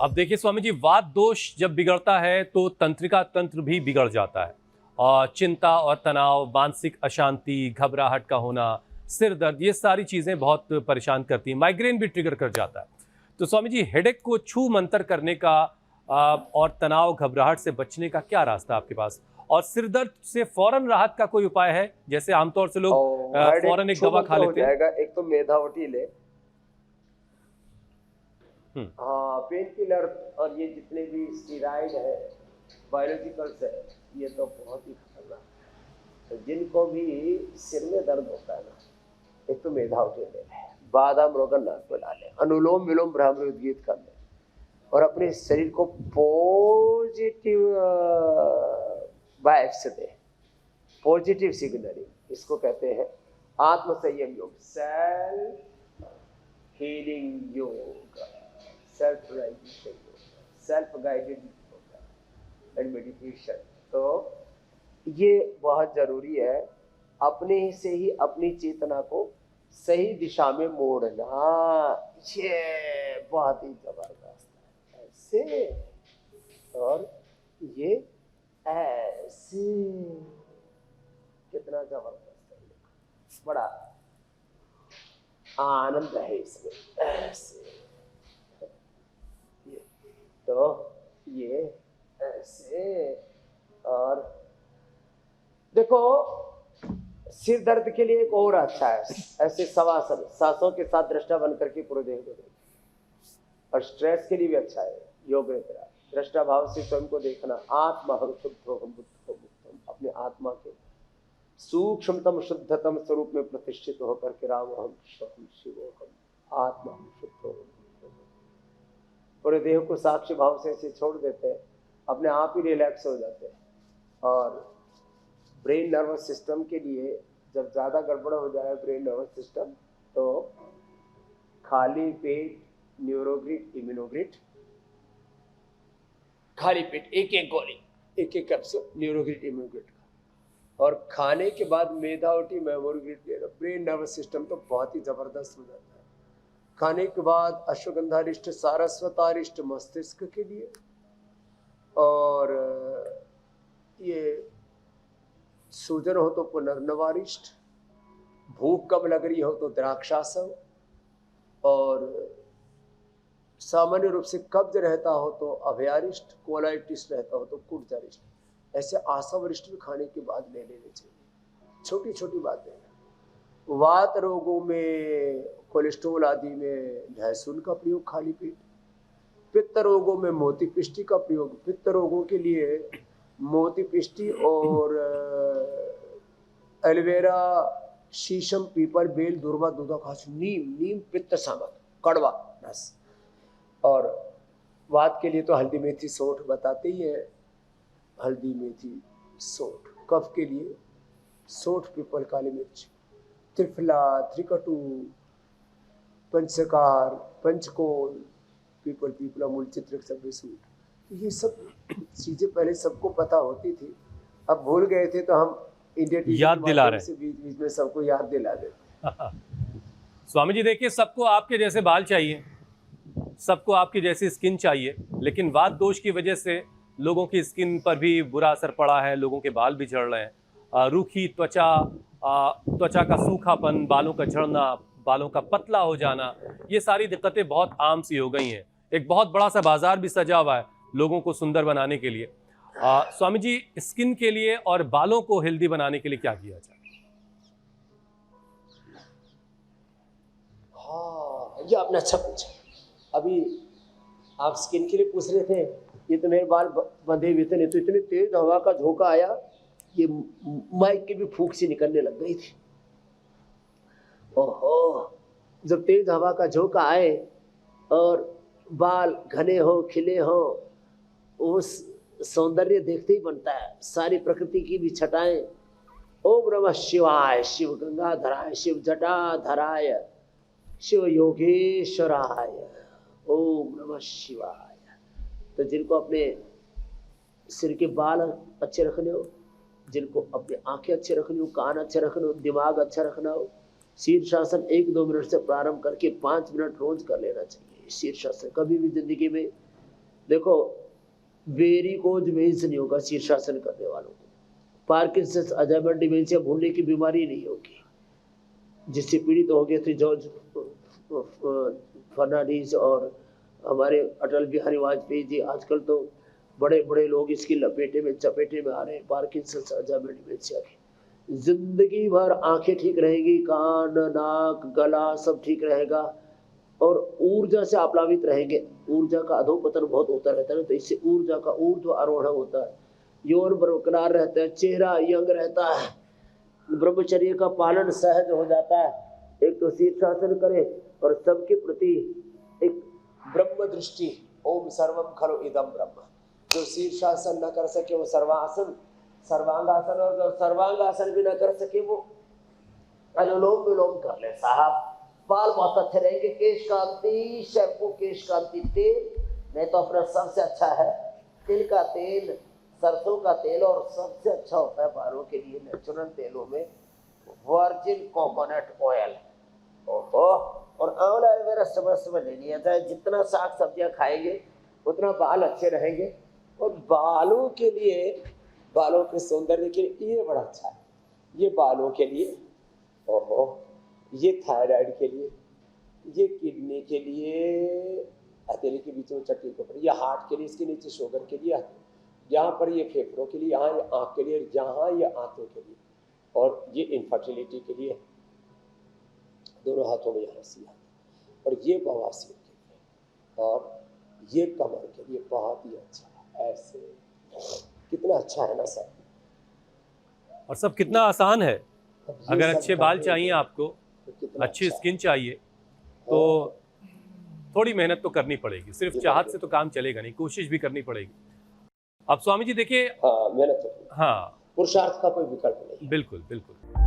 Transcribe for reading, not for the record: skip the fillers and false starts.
अब देखिए स्वामी जी, वात दोष जब बिगड़ता है तो तंत्रिका तंत्र भी बिगड़ जाता है। और चिंता और तनाव, मानसिक अशांति, घबराहट का होना, सिर दर्द, ये सारी चीजें बहुत परेशान करती हैं। माइग्रेन भी ट्रिगर कर जाता है। तो स्वामी जी, हेडेक को छू मंतर करने का और तनाव घबराहट से बचने का क्या रास्ता आपके पास? और सिर दर्द से फौरन राहत का कोई उपाय है? जैसे आमतौर से लोग फौरन एक दवा खा लेते हैं। एक तो मेधावटी ले, हम्म। हाँ, पेन किलर और ये जितने भी स्टीराइड है, बायोलॉजिकल्स है, ये तो बहुत ही खतरनाक है। तो जिनको भी सिर में दर्द होता है ना, एक तो मेधावटी ले लें, बादाम रोगन नाक में डालें, अनुलोम विलोम भ्रामरी उद्गीत कर लें और अपने शरीर को पॉजिटिव वाइब्स दें, पॉजिटिव सिग्नलिंग। इसको कहते हैं आत्म संयम योग, सेल्फ हीलिंग योग, self realization yoga, self guided yoga and meditation. तो ये बहुत जरूरी है, अपने से ही अपनी चेतना को सही दिशा में मोड़ना। ये बहुत ही जबरदस्त है, ऐसे और ये ऐसे, कितना जबरदस्त है, बड़ा आनंद है इसमें। ऐसे तो ये ऐसे, और देखो सिर दर्द के लिए एक और अच्छा है, ऐसे शवासन, सांसों के साथ दृष्टा बन करके पूरे देह को देखना। और स्ट्रेस के लिए भी अच्छा है योग निद्रा, दृष्टा भाव से स्वयं को देखना। आत्मा हम शुद्धोहम बुद्धो मुक्तम, अपने आत्मा के सूक्ष्मतम शुद्धतम स्वरूप में प्रतिष्ठित होकर के राम हम शिवोहम, आत्मा हम शुद्धोहम, पूरे देह को साक्षी भाव से ऐसे छोड़ देते हैं, अपने आप ही रिलैक्स हो जाते हैं। और ब्रेन नर्वस सिस्टम के लिए जब ज़्यादा गड़बड़ हो जाए ब्रेन नर्वस सिस्टम, तो खाली पेट न्यूरोग्रिड इम्यूनोग्रिड, खाली पेट एक एक गोली, एक एक कैप्सूल न्यूरोग्रिड इम्यूनोग्रिड का, और खाने के बाद मेधावटी मेमोरीग्रिड लेना। ब्रेन नर्वस सिस्टम तो बहुत ही जबरदस्त हो जाता है। खाने के बाद अश्वगंधारिष्ट सारस्वतारिष्ट मस्तिष्क के लिए, और ये सूजन हो तो पुनर्नवारिष्ट, भूख कम लग रही हो तो द्राक्षासन, और सामान्य रूप से कब्ज रहता हो तो अभयारिष्ट, कोलाइटिस रहता हो तो कुर्जारिष्ट। ऐसे आसवरिष्ट भी खाने के बाद ले लेने चाहिए। छोटी छोटी बातें हैं। वात रोगों में, कोलेस्ट्रोल आदि में लहसुन का प्रयोग खाली पेट। पित्त रोगों में मोती पिष्टी का प्रयोग, पित्त रोगों के लिए मोती पिष्टी और एलोवेरा, शीशम, पीपल, बेल, दुर्वा, दूधाखास, नीम, नीम पित्त शामक, कड़वा रस। और वात के लिए तो हल्दी मेथी सोंठ बताते ही है, हल्दी मेथी सोंठ। कफ के लिए सोंठ, पीपल, काली मिर्च, त्रिफला, त्रिकटु, पंचकार, पंचकोल, पीपल, पीपला मूल, चित्रक, सूट। ये सब चीजें पहले सबको पता होती थी, अब भूल गए थे, तो हम इंडिया टीवी याद दिला रहे से बीच बीच में सबको याद दिला देते। स्वामी जी देखिए, सबको आपके जैसे बाल चाहिए, सबको आपकी जैसी स्किन चाहिए, लेकिन वात दोष की वजह से लोगों की स्किन पर भी बुरा असर पड़ा है, लोगों के बाल भी झड़ रहे हैं। रूखी त्वचा, त्वचा का सूखापन, बालों का झड़ना, बालों का पतला हो जाना, ये सारी दिक्कतें बहुत आम सी हो गई हैं। एक बहुत बड़ा सा बाजार भी सजा हुआ है लोगों को सुंदर बनाने के लिए। स्वामी जी, स्किन के लिए और बालों को हेल्दी बनाने के लिए क्या किया जाए? हाँ, ये आपने अच्छा पूछा। अभी आप स्किन के लिए पूछ रहे थे, ये तो मेरे बाल बंधे हुए थे, नहीं तो इतनी तेज हवा का झोंका आया, ये माइक की भी फूंक सी निकलने लग गई थी। ओहो, जब तेज हवा का झोंका आए और बाल घने हो, खिले हो, उस सौंदर्य देखते ही बनता है। सारी प्रकृति की भी छटाएं, ओम नमः शिवाय, शिव गंगा धराय, शिव जटा धराय, शिव योगेश्वराय, ओम नमः शिवाय। तो जिनको अपने सिर के बाल अच्छे रखने हो, जिनको अपने आंखें अच्छे रखनी हो, कान अच्छे रखने हो, दिमाग अच्छा रखना हो, शीर्षासन 1-2 मिनट से प्रारंभ करके 5 मिनट रोज कर लेना चाहिए। शीर्षासन कभी भी जिंदगी में देखो, वेरिकोज वेन्स नहीं होगा शीर्षासन करने वालों को, पार्किंसंस, अल्जाइमर, डिमेंशिया, भूलने की बीमारी नहीं होगी, जिससे पीड़ित हो गए थे जॉर्ज फर्नांडीज और हमारे अटल बिहारी वाजपेयी जी। आजकल तो बड़े बड़े लोग इसकी चपेटे में आ रहे हैं, पार्किंसंस, अल्जाइमर, डिमेंशिया की। जिंदगी भर आंखें ठीक रहेगी, कान, नाक, गला सब ठीक रहेगा और ऊर्जा से आप्लावित रहेंगे। ऊर्जा का अधोपतन बहुत होता रहता है, तो इससे ऊर्जा का ऊर्ध्व आरोहण होता है, यौन बरकरार रहता है, चेहरा यंग रहता है, ब्रह्मचर्य का पालन सहज हो जाता है। एक तो शीर्षासन करे और सबके प्रति एक ब्रह्म दृष्टि, ओम सर्वम खलु इदम ब्रह्म। जो शीर्षासन न कर सके वो सर्वासन, सर्वांगासन, और जो सर्वांगासन भी न कर सके वो अनुलोम विलोम कर ले साहब। बाल बहुत अच्छे रहेंगे, केश कांति शैम्पू, केश कांति तेल, नहीं तो अपना सबसे अच्छा है तिल का तेल, सरसों का तेल, और सबसे अच्छा होता है बालों के लिए नेचुरल तेलों में वर्जिन कोकोनट ऑयल। ओहो, और आंवला एलोवेरा समय ले लिया जाए। जितना साग सब्जियां खाएंगे उतना बाल अच्छे रहेंगे। और बालों के लिए, बालों के सौंदर्य के लिए ये बड़ा अच्छा है, ये बालों के लिए, ओहो, ये थायराइड के लिए, ये किडनी के लिए, हथेली के बीच में चट्टी के ऊपर, ये हार्ट के लिए, इसके नीचे शुगर के लिए, यहाँ पर ये फेफड़ों के लिए, यहाँ ये आँख के लिए, यहाँ ये आंतों के लिए, और ये इनफर्टिलिटी के लिए, दोनों हाथों में यहाँ सिया, और ये बवासीर के लिए, और ये कमर के लिए बहुत ही अच्छा है। ऐसे कितना अच्छा है ना सर, और सब कितना आसान है। अब ये अगर सब अच्छे बाल करने चाहिए में आपको, तो कितना अच्छी अच्छा है। स्किन चाहिए, तो थोड़ी मेहनत तो करनी पड़ेगी। सिर्फ चाहत से तो काम चलेगा नहीं, कोशिश भी करनी पड़ेगी। अब स्वामी जी देखिए, हाँ, मेहनत तो, हाँ पुरुषार्थ का कोई विकल्प नहीं। बिल्कुल बिल्कुल।